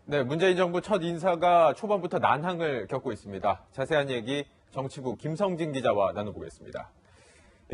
네, 문재인 정부 첫 인사가 초반부터 난항을 겪고 있습니다. 자세한 얘기 정치부 김성진 기자와 나눠보겠습니다.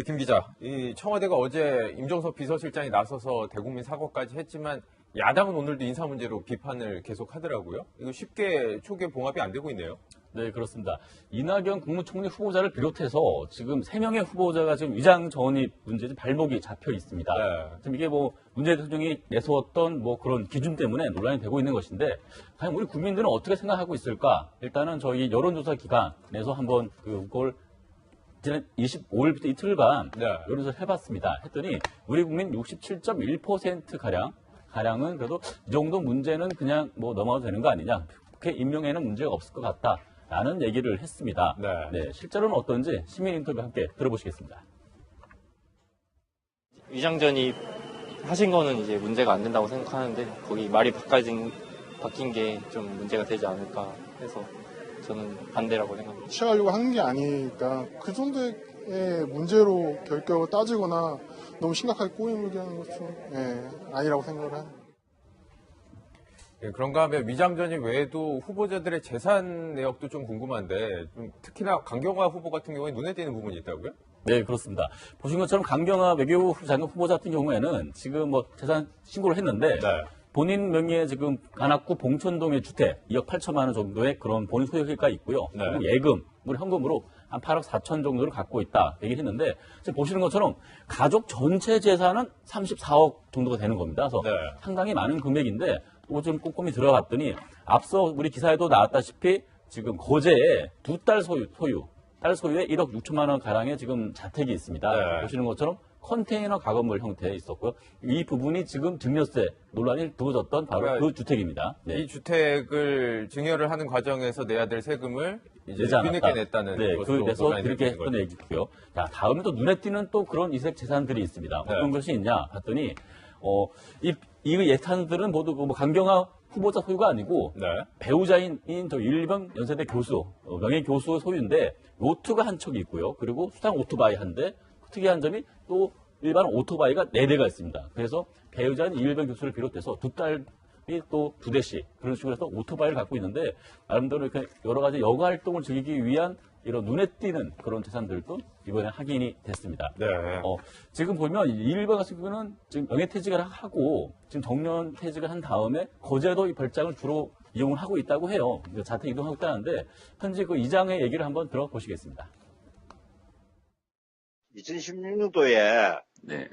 김 기자, 이 청와대가 어제 임종석 비서실장이 나서서 대국민 사과까지 했지만 야당은 오늘도 인사 문제로 비판을 계속하더라고요. 이거 쉽게 초기에 봉합이 안 되고 있네요. 네, 그렇습니다. 이낙연 국무총리 후보자를 비롯해서 지금 3명의 후보자가 지금 위장 전입 문제에 발목이 잡혀 있습니다. 네. 지금 이게 문재인 대통령이 내세웠던 그런 기준 때문에 논란이 되고 있는 것인데, 과연 우리 국민들은 어떻게 생각하고 있을까? 일단은 저희 여론조사 기관에서 한번 그걸 지난 25일부터 이틀간 네. 여론조사를 해봤습니다. 했더니 우리 국민 67.1%가량은 그래도 이 정도 문제는 그냥 넘어가도 되는 거 아니냐. 국회 임명에는 문제가 없을 것 같다. 라는 얘기를 했습니다. 네. 실제로는 어떤지 시민 인터뷰 함께 들어보시겠습니다. 위장전입 하신 거는 이제 문제가 안 된다고 생각하는데 거기 말이 바뀐 게 좀 문제가 되지 않을까 해서 저는 반대라고 생각합니다. 취하려고 하는 게 아니니까 그 정도의 문제로 결격을 따지거나 너무 심각하게 꼬임을 하는 것은 아니라고 생각을 합니다. 예, 그런가 하면 위장 전입 외에도 후보자들의 재산 내역도 좀 궁금한데 특히나 강경화 후보 같은 경우에 눈에 띄는 부분이 있다고요? 네, 그렇습니다. 보신 것처럼 강경화 외교부 장관 후보자 같은 경우에는 지금 재산 신고를 했는데 네. 본인 명의의 지금 관악구 봉천동의 주택 2억 8천만 원 정도의 그런 본인 소유가 있고요. 네. 그리고 예금, 현금으로 한 8억 4천 정도를 갖고 있다 얘기를 했는데 지금 보시는 것처럼 가족 전체 재산은 34억 정도가 되는 겁니다. 그래서 네. 상당히 많은 금액인데 또 좀 꼼꼼히 들어봤더니 앞서 우리 기사에도 나왔다시피 지금 거제에 두 딸 소유의 1억 6천만 원 가량의 지금 자택이 있습니다. 네. 보시는 것처럼 컨테이너 가건물 형태에 있었고요. 이 부분이 지금 증여세 논란이 두어졌던 바로 그러니까 그 주택입니다. 네. 이 주택을 증여를 하는 과정에서 내야 될 세금을 이제 내지 않았다. 뒤늦게 냈다는 것으로 그래서 논란이 그렇게 되는 거죠. 했던 얘기고요. 자, 다음에 또 눈에 띄는 또 그런 이색 재산들이 있습니다. 어떤 것이 있냐 봤더니 이 예산들은 모두 강경화 후보자 소유가 아니고 네. 배우자인 저 일병 연세대 교수, 명예 교수 소유인데 요트가 한 척이 있고요. 그리고 수상 오토바이 한 대, 특이한 점이 또 일반 오토바이가 4대가 있습니다. 그래서 배우자인 이일병 교수를 비롯해서 두 딸이 또 2대씩 그런 식으로 해서 오토바이를 갖고 있는데 나름대로 이렇게 여러 가지 여가 활동을 즐기기 위한 이런 눈에 띄는 그런 재산들도 이번에 확인이 됐습니다. 네. 지금 보면 이일병 같은 경우는 지금 명예퇴직을 하고 지금 정년퇴직을 한 다음에 거제도 이 별장을 주로 이용을 하고 있다고 해요. 자택 이동하고 있다는데 현재 그 이장의 얘기를 한번 들어보시겠습니다. 2016년도에 네.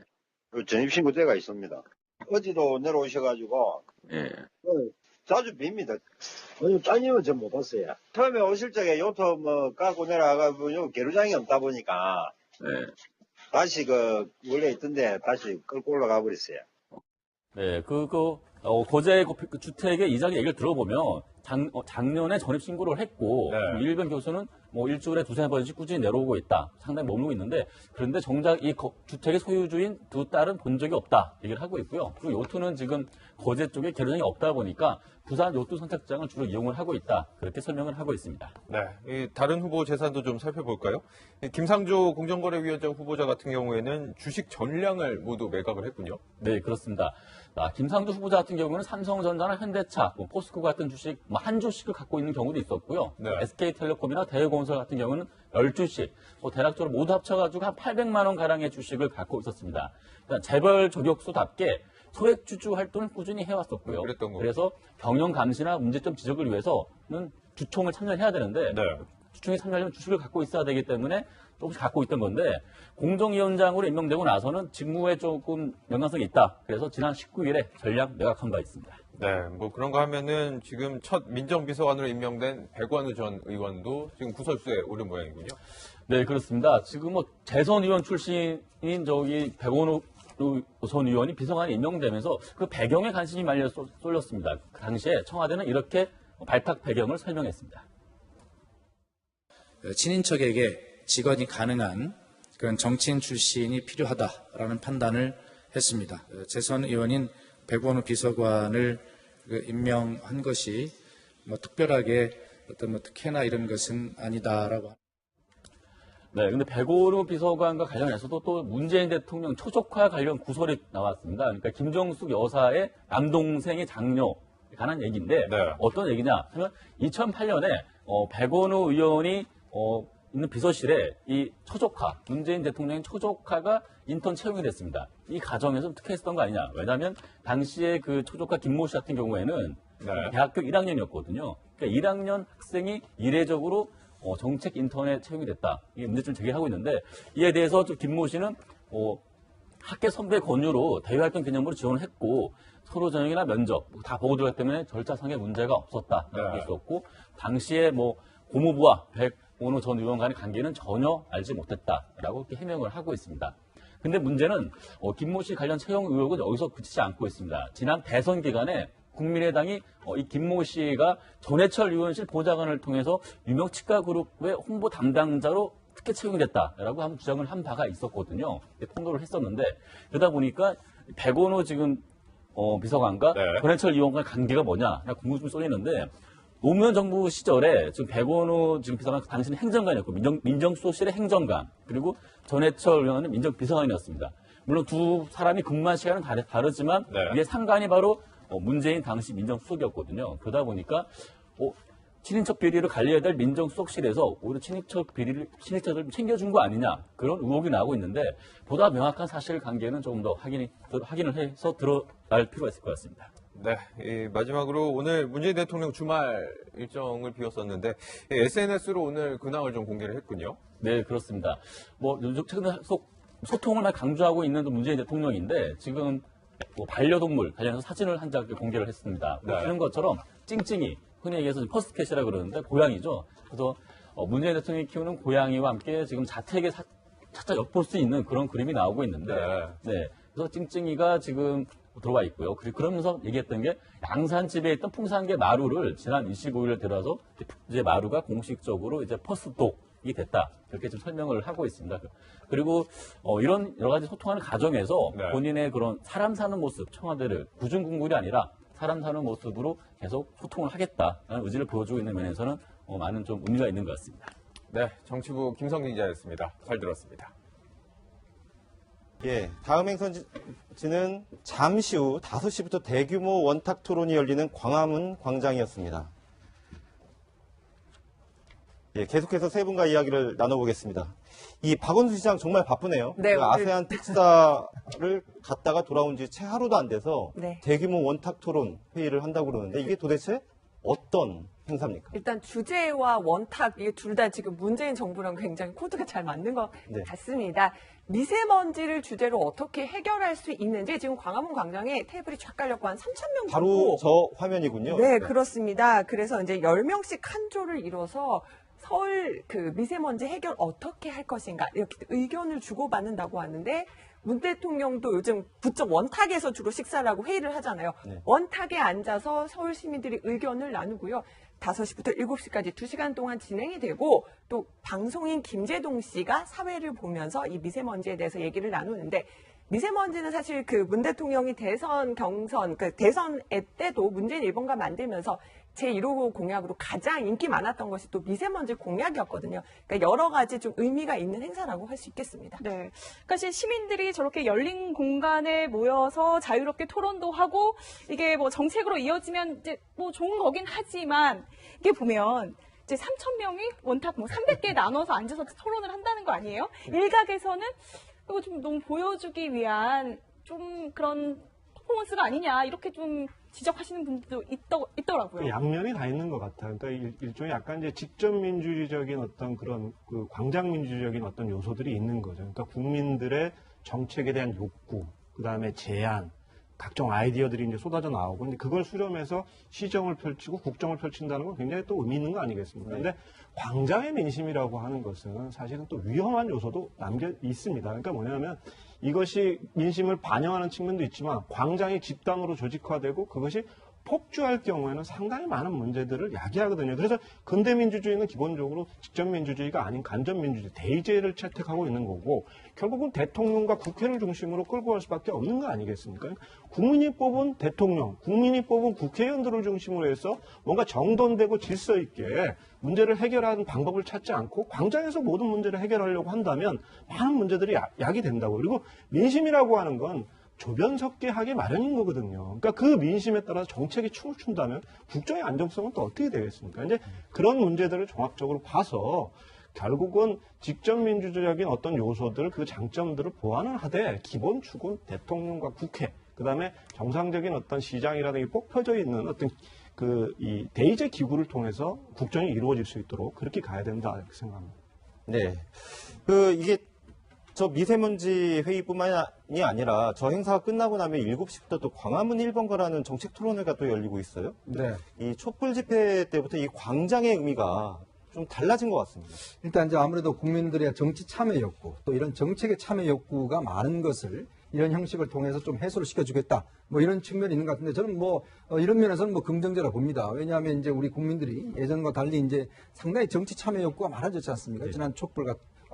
그 전입신고 때가 있습니다. 어제도 내려오셔가지고 자주 빕니다. 짜님은 전 못 봤어요. 처음에 오실 적에 요트 까고 내려와가지고 게루장이 없다 보니까 다시 원래 있던데 다시 끌고 올라가 버렸어요. 네, 거제 그 주택의 이장의 얘기를 들어보면 작년에 전입신고를 했고 네. 이일병 교수는 일주일에 2-3번씩 꾸준히 내려오고 있다. 상당히 머무르고 있는데 그런데 정작 이 주택의 소유주인 두 딸은 본 적이 없다 얘기를 하고 있고요. 그리고 요트는 지금 거제 쪽에 계류장이 없다 보니까 부산 요트 선착장을 주로 이용을 하고 있다. 그렇게 설명을 하고 있습니다. 네. 이 다른 후보 재산도 좀 살펴볼까요? 김상조 공정거래위원장 후보자 같은 경우에는 주식 전량을 모두 매각을 했군요. 네, 그렇습니다. 김상조 후보자 같은 경우는 삼성전자나 현대차, 포스코 같은 주식 한 주씩을 갖고 있는 경우도 있었고요. 네. SK텔레콤이나 대우건설 같은 경우는 10주씩, 대략적으로 모두 합쳐가지고 한 800만 원 가량의 주식을 갖고 있었습니다. 그러니까 재벌 저격수답게 소액주주 활동을 꾸준히 해왔었고요. 그랬던 거죠. 그래서 경영 감시나 문제점 지적을 위해서는 주총을 참여해야 되는데 네. 주총에 참여하려면 주식을 갖고 있어야 되기 때문에 조금씩 갖고 있던 건데 공정위원장으로 임명되고 나서는 직무에 조금 영향성이 있다. 그래서 지난 19일에 전량 매각한 바 있습니다. 네, 그런가 하면은 지금 첫 민정비서관으로 임명된 백원우 전 의원도 지금 구설수에 오른 모양이군요. 네, 그렇습니다. 지금 재선 의원 출신인 백원우 전 의원이 비서관에 임명되면서 그 배경에 관심이 많이 쏠렸습니다. 그 당시에 청와대는 이렇게 발탁 배경을 설명했습니다. 친인척에게 직원이 가능한 그런 정치인 출신이 필요하다라는 판단을 했습니다. 재선 의원인 백원우 비서관을 임명한 것이 특별하게 특혜나 이런 것은 아니다라고. 네, 근데 백오르 비서관과 관련해서도 또 문재인 대통령 초조카 관련 구설이 나왔습니다. 그러니까 김정숙 여사의 남동생의 장녀 관한 얘기인데 네. 어떤 얘기냐 하면 2008년에 백원우 의원이 있는 비서실에 이 처조카, 문재인 대통령의 처조카가 인턴 채용이 됐습니다. 이 과정에서 특혜했던 거 아니냐. 왜냐하면 당시에 그 처조카 김모 씨 같은 경우에는 네. 대학교 1학년이었거든요. 그러니까 1학년 학생이 이례적으로 정책 인턴에 채용이 됐다. 이게 문제점 제기하고 있는데 이에 대해서 김모 씨는 학계 선배 권유로 대외활동 개념으로 지원을 했고 서로 전형이나 면접 다 보고 들어갔기 때문에 절차상의 문제가 없었다라고 볼 수 없고 당시에 고모부와 백원우 전 의원 간의 관계는 전혀 알지 못했다라고 이렇게 해명을 하고 있습니다. 근데 문제는 김모 씨 관련 채용 의혹은 여기서 그치지 않고 있습니다. 지난 대선 기간에 국민의당이 이 김모 씨가 전해철 의원실 보좌관을 통해서 유명 치과 그룹의 홍보 담당자로 특혜 채용이 됐다라고 한 주장을 한 바가 있었거든요. 통보를 했었는데 그러다 보니까 백원호 지금 비서관과 네. 전해철 의원과의 관계가 뭐냐 궁금증이 쏠리는데 노무현 정부 시절에 지금 백원호 지금 비서관 당시는 행정관이었고 민정수석실의 행정관 그리고 전해철 의원은 민정비서관이었습니다. 물론 두 사람이 근무한 시간은 다르지만 네. 이게 상관이 바로 문재인 당시 민정수석이었거든요. 그러다 보니까 친인척 비리를 관리해야 될 민정수석실에서 오히려 친인척을 챙겨준 거 아니냐 그런 의혹이 나오고 있는데 보다 명확한 사실관계는 조금 더 확인을 해서 드러날 필요가 있을 것 같습니다. 네, 마지막으로 오늘 문재인 대통령 주말 일정을 비웠었는데 SNS로 오늘 근황을 좀 공개를 했군요. 네, 그렇습니다. 요즘 최근에 소통을 강조하고 있는 문재인 대통령인데 지금 반려동물 관련해서 사진을 한 장 공개를 했습니다. 네. 보시는 것처럼 찡찡이 흔히 얘기해서 퍼스트캣이라 그러는데 고양이죠. 그래서 문재인 대통령이 키우는 고양이와 함께 지금 자택에 살짝 엿볼 수 있는 그런 그림이 나오고 있는데 네. 그래서 찡찡이가 지금 들어와 있고요. 그러면서 얘기했던 게 양산집에 있던 풍산개 마루를 지난 25일에 들어서 이제 마루가 공식적으로 이제 퍼스트독이 됐다. 이렇게 좀 설명을 하고 있습니다. 그리고 이런 여러 가지 소통하는 과정에서 네. 본인의 그런 사람 사는 모습, 청와대를 구중궁굴이 아니라 사람 사는 모습으로 계속 소통을 하겠다라는 의지를 보여주고 있는 면에서는 많은 좀 의미가 있는 것 같습니다. 네, 정치부 김성진 기자였습니다. 잘 들었습니다. 예, 다음 행선지는 잠시 후 5시부터 대규모 원탁 토론이 열리는 광화문 광장이었습니다. 예, 계속해서 세 분과 이야기를 나눠보겠습니다. 이 박원순 시장 정말 바쁘네요. 네, 오늘... 아세안 특사를 갔다가 돌아온 지 채 하루도 안 돼서 네. 대규모 원탁 토론 회의를 한다고 그러는데 이게 도대체 어떤 행사입니까? 일단 주제와 원탁 이게 둘 다 지금 문재인 정부랑 굉장히 코드가 잘 맞는 것 네. 같습니다. 미세먼지를 주제로 어떻게 해결할 수 있는지 지금 광화문 광장에 테이블이 쫙 깔렸고 한 3,000명 정도. 바로 저 화면이군요. 네, 그렇습니다. 그래서 이제 10명씩 한 조를 이뤄서 서울 미세먼지 해결 어떻게 할 것인가 이렇게 의견을 주고받는다고 하는데 문 대통령도 요즘 부쩍 원탁에서 주로 식사를 하고 회의를 하잖아요. 네. 원탁에 앉아서 서울 시민들이 의견을 나누고요. 5시부터 7시까지 2시간 동안 진행이 되고 또 방송인 김재동 씨가 사회를 보면서 이 미세먼지에 대해서 얘기를 나누는데 미세먼지는 사실 문 대통령이 대선 경선, 대선 때도 문재인 1번가 만들면서 제1호 공약으로 가장 인기 많았던 것이 또 미세먼지 공약이었거든요. 그러니까 여러 가지 좀 의미가 있는 행사라고 할 수 있겠습니다. 네. 그러니까 시민들이 저렇게 열린 공간에 모여서 자유롭게 토론도 하고 이게 정책으로 이어지면 이제 좋은 거긴 하지만 이게 보면 이제 3,000명이 원탁 300개 나눠서 앉아서 토론을 한다는 거 아니에요? 일각에서는 이거 좀 너무 보여주기 위한 좀 그런 퍼포먼스가 아니냐 이렇게 좀 지적하시는 분들도 있더라고요. 양면이 다 있는 것 같아요. 그러니까 일종의 약간 이제 직접 민주주의적인 어떤 그런 광장 민주적인 어떤 요소들이 있는 거죠. 그러니까 국민들의 정책에 대한 욕구, 그 다음에 제안, 각종 아이디어들이 이제 쏟아져 나오고, 근데 그걸 수렴해서 시정을 펼치고 국정을 펼친다는 건 굉장히 또 의미 있는 거 아니겠습니까? 근데 광장의 민심이라고 하는 것은 사실은 또 위험한 요소도 남겨 있습니다. 그러니까 뭐냐면 이것이 민심을 반영하는 측면도 있지만 광장이 집단으로 조직화되고 그것이 폭주할 경우에는 상당히 많은 문제들을 야기하거든요. 그래서 근대민주주의는 기본적으로 직접민주주의가 아닌 간접민주주의, 대의제를 채택하고 있는 거고 결국은 대통령과 국회를 중심으로 끌고 갈 수밖에 없는 거 아니겠습니까? 국민이 뽑은 대통령, 국민이 뽑은 국회의원들을 중심으로 해서 뭔가 정돈되고 질서 있게 문제를 해결하는 방법을 찾지 않고 광장에서 모든 문제를 해결하려고 한다면 많은 문제들이 야기된다고. 그리고 민심이라고 하는 건 조변 섞게 하기 마련인 거거든요. 그러니까 그 민심에 따라서 정책이 춤을 춘다면 국정의 안정성은 또 어떻게 되겠습니까? 이제 그런 문제들을 종합적으로 봐서 결국은 직접 민주주의적인 어떤 요소들, 그 장점들을 보완을 하되 기본 축은 대통령과 국회, 그다음에 정상적인 어떤 시장이라든지 꼭 펴져 있는 어떤 이 대의제 기구를 통해서 국정이 이루어질 수 있도록 그렇게 가야 된다 이렇게 생각합니다. 네. 이게 저 미세먼지 회의뿐만이 아니라 저 행사가 끝나고 나면 7시부터 또 광화문 1번가라는 정책 토론회가 또 열리고 있어요. 네. 이 촛불 집회 때부터 이 광장의 의미가 좀 달라진 것 같습니다. 일단 이제 아무래도 국민들의 정치 참여 욕구, 또 이런 정책의 참여 욕구가 많은 것을 이런 형식을 통해서 좀 해소를 시켜주겠다. 뭐 이런 측면이 있는 것 같은데 저는 이런 면에서는 긍정적이라 봅니다. 왜냐하면 이제 우리 국민들이 예전과 달리 이제 상당히 정치 참여 욕구가 많아졌지 않습니까? 네. 지난 촛불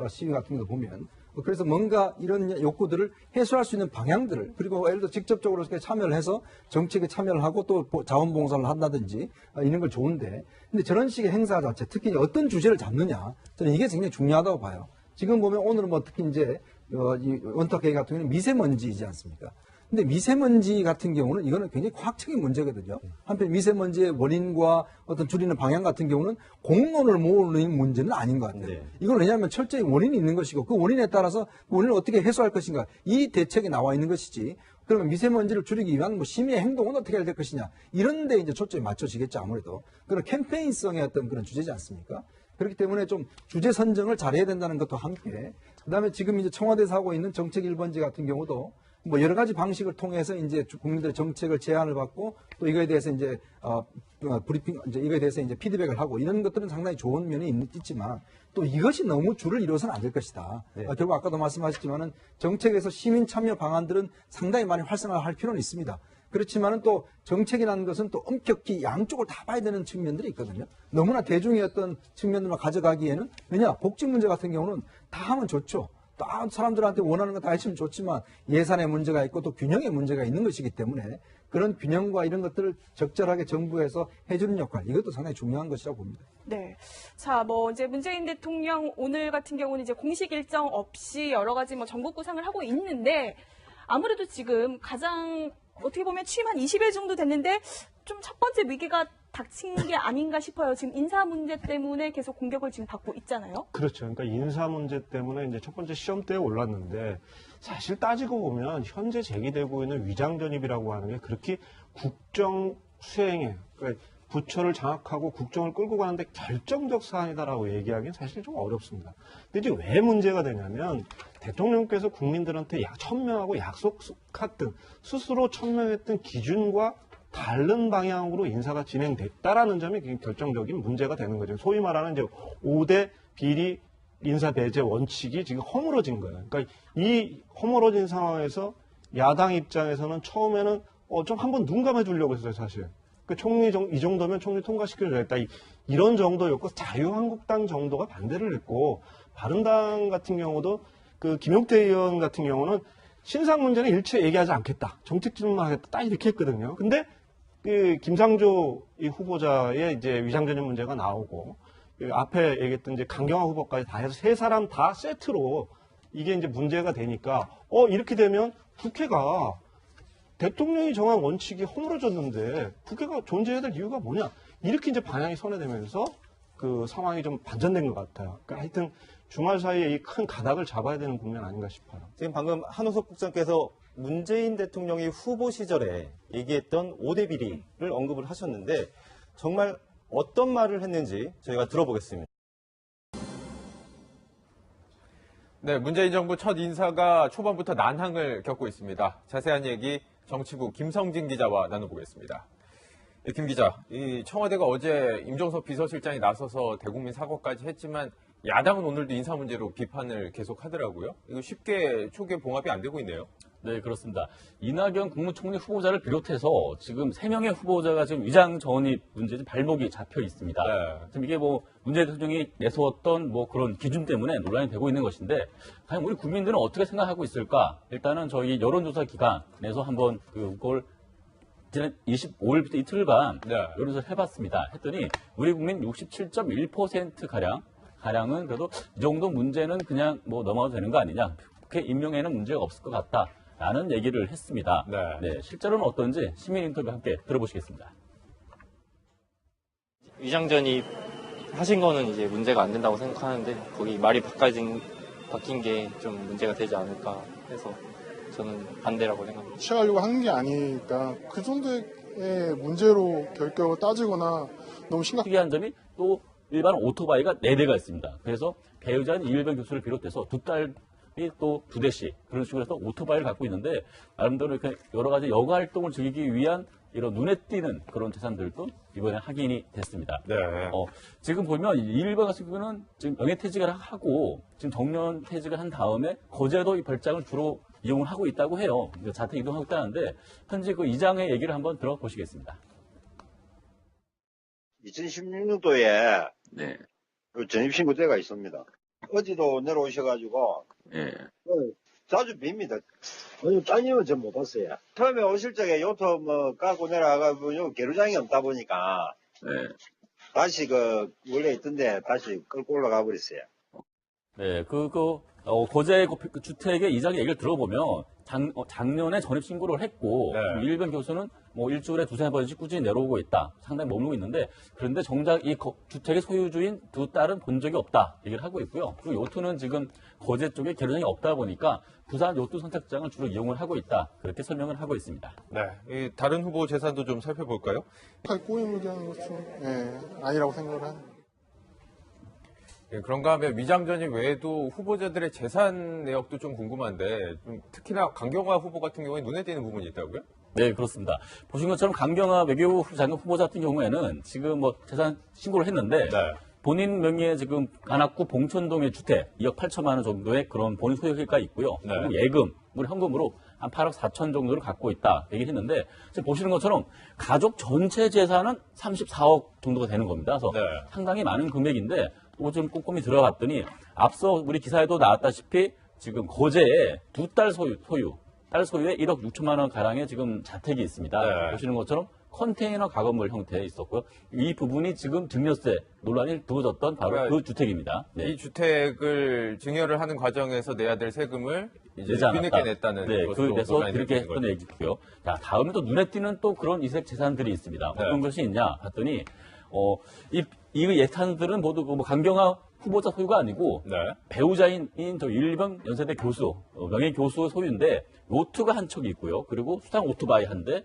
시위 같은 거 보면. 그래서 뭔가 이런 욕구들을 해소할 수 있는 방향들을, 그리고 예를 들어 직접적으로 이렇게 참여를 해서 정책에 참여를 하고 또 자원봉사를 한다든지 이런 걸 좋은데, 근데 저런 식의 행사 자체, 특히 어떤 주제를 잡느냐, 저는 이게 굉장히 중요하다고 봐요. 지금 보면 오늘은 특히 이제 이 원탁회의 같은 경우는 미세먼지이지 않습니까? 근데 미세먼지 같은 경우는 이거는 굉장히 과학적인 문제거든요. 한편 미세먼지의 원인과 어떤 줄이는 방향 같은 경우는 공론을 모으는 문제는 아닌 것 같아요. 네. 이건 왜냐하면 철저히 원인이 있는 것이고 그 원인에 따라서 그 원인을 어떻게 해소할 것인가, 이 대책이 나와 있는 것이지. 그러면 미세먼지를 줄이기 위한 시민의 행동은 어떻게 해야 될 것이냐, 이런 데 이제 초점이 맞춰지겠죠. 아무래도 그런 캠페인성의 어떤 그런 주제지 않습니까? 그렇기 때문에 좀 주제 선정을 잘해야 된다는 것도 함께, 그다음에 지금 이제 청와대에서 하고 있는 정책 1번지 같은 경우도 여러 가지 방식을 통해서 이제 국민들의 정책을 제안을 받고 또 이거에 대해서 이제 브리핑, 이거에 대해서 이제 피드백을 하고 이런 것들은 상당히 좋은 면이 있지만 또 이것이 너무 줄을 이뤄서는 안 될 것이다. 네. 결국 아까도 말씀하셨지만은 정책에서 시민 참여 방안들은 상당히 많이 활성화할 필요는 있습니다. 그렇지만은 또 정책이라는 것은 또 엄격히 양쪽을 다 봐야 되는 측면들이 있거든요. 너무나 대중의 어떤 측면들만 가져가기에는, 복지 문제 같은 경우는 다 하면 좋죠. 다 사람들한테 원하는 거 다 해주면 좋지만 예산의 문제가 있고 또 균형의 문제가 있는 것이기 때문에 그런 균형과 이런 것들을 적절하게 정부에서 해주는 역할, 이것도 상당히 중요한 것이라고 봅니다. 네. 자, 이제 문재인 대통령 오늘 같은 경우는 이제 공식 일정 없이 여러 가지 전국 구상을 하고 있는데, 아무래도 지금 가장 어떻게 보면 취임 한 20일 정도 됐는데 좀 첫 번째 위기가 닥친 게 아닌가 싶어요. 지금 인사 문제 때문에 계속 공격을 지금 받고 있잖아요. 그렇죠. 그러니까 인사 문제 때문에 이제 첫 번째 시험대에 올랐는데, 사실 따지고 보면 현재 제기되고 있는 위장전입이라고 하는 게 그렇게 국정 수행에, 그러니까 부처를 장악하고 국정을 끌고 가는데 결정적 사안이다라고 얘기하기는 사실 좀 어렵습니다. 근데 이제 왜 문제가 되냐면, 대통령께서 국민들한테 천명하고 약속했던, 스스로 천명했던 기준과 다른 방향으로 인사가 진행됐다라는 점이 결정적인 문제가 되는 거죠. 소위 말하는 이제 5대 비리 인사 배제 원칙이 지금 허물어진 거예요. 그러니까 이 허물어진 상황에서 야당 입장에서는 처음에는 좀 한번 눈 감아주려고 했어요, 사실. 그 총리 이 정도면 총리 통과시켜줘야겠다. 이런 정도였고, 자유한국당 정도가 반대를 했고, 바른당 같은 경우도 그 김용태 의원 같은 경우는 신상 문제는 일체 얘기하지 않겠다. 정책 질문만 하겠다. 딱 이렇게 했거든요. 근데 그 김상조 이 후보자의 이제 위장전입 문제가 나오고, 그 앞에 얘기했던 이제 강경화 후보까지 다 해서 세 사람 다 세트로 이게 이제 문제가 되니까, 이렇게 되면 국회가 대통령이 정한 원칙이 허물어졌는데 국회가 존재해야 될 이유가 뭐냐, 이렇게 이제 방향이 선회되면서 그 상황이 좀 반전된 것 같아요. 그러니까 하여튼 주말 사이에 이 큰 가닥을 잡아야 되는 국면 아닌가 싶어요. 지금 방금 한우석 국장께서 문재인 대통령이 후보 시절에 얘기했던 5대 비리를 언급을 하셨는데, 정말 어떤 말을 했는지 저희가 들어보겠습니다. 네, 문재인 정부 첫 인사가 초반부터 난항을 겪고 있습니다. 자세한 얘기 정치부 김성진 기자와 나눠보겠습니다. 네, 김 기자, 이 청와대가 어제 임종석 비서실장이 나서서 대국민 사과까지 했지만 야당은 오늘도 인사 문제로 비판을 계속하더라고요. 이거 쉽게 초기에 봉합이 안 되고 있네요. 네, 그렇습니다. 이낙연 국무총리 후보자를 비롯해서 지금 3명의 후보자가 지금 위장 전입 문제에 발목이 잡혀 있습니다. 네. 지금 이게 문재인 대통령이 내세웠던 그런 기준 때문에 논란이 되고 있는 것인데, 과연 우리 국민들은 어떻게 생각하고 있을까? 일단은 저희 여론조사 기관에서 한번 그걸 지난 25일부터 이틀간 여론조사를 해봤습니다. 했더니 우리 국민 67.1%가량은 그래도 이 정도 문제는 그냥 넘어가도 되는 거 아니냐. 국회 임명에는 문제가 없을 것 같다. 라는 얘기를 했습니다. 네. 실제로는 어떤지 시민 인터뷰 함께 들어보시겠습니다. 위장전입 하신 거는 이제 문제가 안 된다고 생각하는데 거기 말이 바뀐 게 좀 문제가 되지 않을까 해서 저는 반대라고 생각합니다. 취하려고 하는 게 아니니까 그 정도의 문제로 결격을 따지거나 너무 특이한 점이 또 일반 오토바이가 4대가 있습니다. 그래서 배우자인 이일병 교수를 비롯해서 두 딸이 또 2대씩 그런 식으로 해서 오토바이를 갖고 있는데 나름대로 이렇게 여러 가지 여가 활동을 즐기기 위한 이런 눈에 띄는 그런 재산들도 이번에 확인이 됐습니다. 네. 지금 보면 이일병 같은 경우는 지금 명예퇴직을 하고 지금 정년퇴직을 한 다음에 거제도 이 별장을 주로 이용을 하고 있다고 해요. 자택 이동하고 있다는데 현재 그 이장의 얘기를 한번 들어보시겠습니다. 2016년도에 그 전입신고제가 있습니다. 어제도 내려오셔가지고 자주 빕니다. 따님은 전 못 봤어요. 처음에 오실 적에 요트 까고 내려가가지고 계류장이 없다 보니까 다시 원래 있던데 다시 끌고 올라가 버렸어요. 네, 거제 그 주택의 이장의 얘기를 들어보면 작년에 전입신고를 했고 이일병 교수는 뭐 일주일에 2-3번씩 꾸준히 내려오고 있다. 상당히 머물고 있는데 그런데 정작 이 주택의 소유주인 두 딸은 본 적이 없다 얘기를 하고 있고요. 그리고 요트는 지금 거제 쪽에 계류장이 없다 보니까 부산 요트 선착장을 주로 이용을 하고 있다. 그렇게 설명을 하고 있습니다. 네. 이 다른 후보 재산도 좀 살펴볼까요? 꼬임 의견인 것은 아니라고 생각을 합니다. 예, 그런가 하면 위장전입 외에도 후보자들의 재산 내역도 좀 궁금한데 특히나 강경화 후보 같은 경우에 눈에 띄는 부분이 있다고요? 네, 그렇습니다. 보신 것처럼 강경화 외교부 장관 후보자 같은 경우에는 지금 뭐 재산 신고를 했는데 본인 명의의 지금 관악구 봉천동의 주택 2억 8천만 원 정도의 그런 본인 소유가 있고요. 그리고 예금을 현금으로 한 8억 4천 정도를 갖고 있다 얘기를 했는데 지금 보시는 것처럼 가족 전체 재산은 34억 정도가 되는 겁니다. 그래서 상당히 많은 금액인데 또 좀 꼼꼼히 들어갔더니 앞서 우리 기사에도 나왔다시피 지금 거제에 두 딸 딸 소유의 1억 6천만 원 가량의 지금 자택이 있습니다. 보시는 것처럼 컨테이너 가건물 형태에 있었고요. 이 부분이 지금 증여세 논란이 두어졌던 바로 그 주택입니다. 이 주택을 증여를 하는 과정에서 내야 될 세금을 이제 뒤늦게 냈다는 그래서 그렇게 했던 얘기고요. 자, 다음에 또 눈에 띄는 또 그런 이색 재산들이 있습니다. 어떤 것이 있냐 봤더니 이 예산들은 모두 뭐 강경화 후보자 소유가 아니고 배우자인 저 이일병 연세대 교수, 명예 교수 소유인데 요트가 한 척이 있고요. 그리고 수상 오토바이 한 대.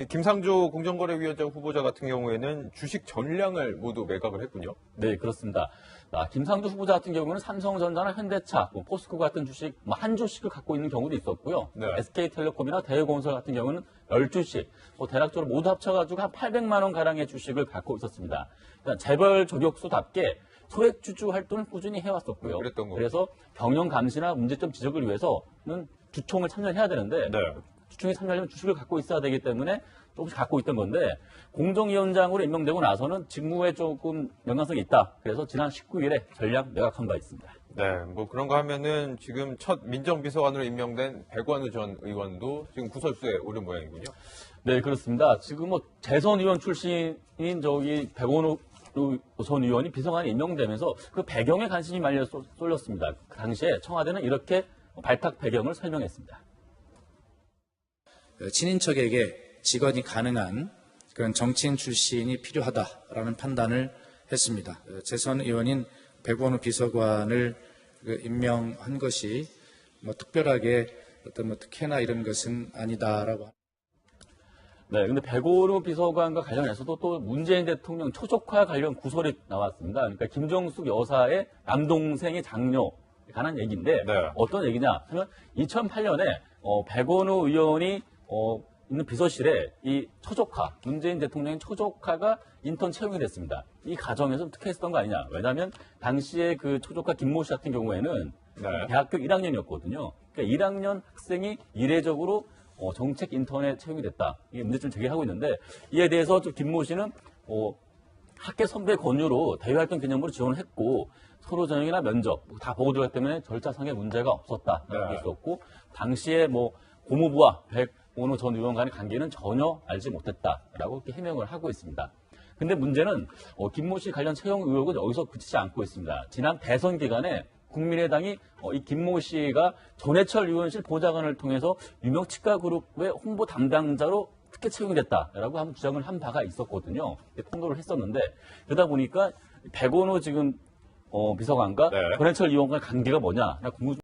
김상조 공정거래위원장 후보자 같은 경우에는 주식 전량을 모두 매각을 했군요. 네, 그렇습니다. 김상조 후보자 같은 경우는 삼성전자나 현대차, 포스코 같은 주식 한 주씩을 갖고 있는 경우도 있었고요. SK텔레콤이나 대우건설 같은 경우는 10주씩, 대략적으로 모두 합쳐가지고 한 800만 원 가량의 주식을 갖고 있었습니다. 그러니까 재벌 저격수답게 소액주주 활동을 꾸준히 해왔었고요. 그래서 경영 감시나 문제점 지적을 위해서는 주총을 참여해야 되는데 주총에 참여하려면 주식을 갖고 있어야 되기 때문에 조금씩 갖고 있던 건데 공정위원장으로 임명되고 나서는 직무에 조금 영향성이 있다. 그래서 지난 19일에 전략 매각한 바 있습니다. 네, 뭐 그런가 하면은 지금 첫 민정비서관으로 임명된 백원우 전 의원도 지금 구설수에 오른 모양이군요. 네, 그렇습니다. 지금 재선 의원 출신인 백원우 전 의원이 비서관에 임명되면서 그 배경에 관심이 많이 쏠렸습니다. 그 당시에 청와대는 이렇게 발탁 배경을 설명했습니다. 친인척에게 직원이 가능한 그런 정치인 출신이 필요하다라는 판단을 했습니다. 재선 의원인 백원우 비서관을 임명한 것이 특별하게 어떤 특혜나 이런 것은 아니다라고. 네, 근데 백원우 비서관과 관련해서도 또 문재인 대통령 초조카 관련 구설이 나왔습니다. 그러니까 김정숙 여사의 남동생의 장녀에 관한 얘기인데 어떤 얘기냐 하면 2008년에 백원우 의원이 있는 비서실에 이 초조카, 문재인 대통령의 초조카가 인턴 채용이 됐습니다. 이 과정에서 특혜했던 거 아니냐. 왜냐하면 당시에 그 초조카 김모 씨 같은 경우에는 대학교 1학년이었거든요. 그러니까 1학년 학생이 이례적으로 정책 인턴에 채용이 됐다. 이게 문제점 제기하고 있는데 이에 대해서 김모 씨는 학계 선배 권유로 대외활동 개념으로 지원을 했고 서로 전형이나 면접 다 보고 들어갔기 때문에 절차상의 문제가 없었다. 이렇게 있었고 당시에 고무부와 백원우 전 의원 간의 관계는 전혀 알지 못했다라고 이렇게 해명을 하고 있습니다. 근데 문제는 김모 씨 관련 채용 의혹은 여기서 그치지 않고 있습니다. 지난 대선 기간에 국민의당이 이 김모 씨가 전해철 의원실 보좌관을 통해서 유명 치과 그룹의 홍보 담당자로 특혜 채용이 됐다라고 한 주장을 한 바가 있었거든요. 폭로를 했었는데 그러다 보니까 백원호 지금 비서관과 네. 전해철 의원과의 관계가 뭐냐 궁금.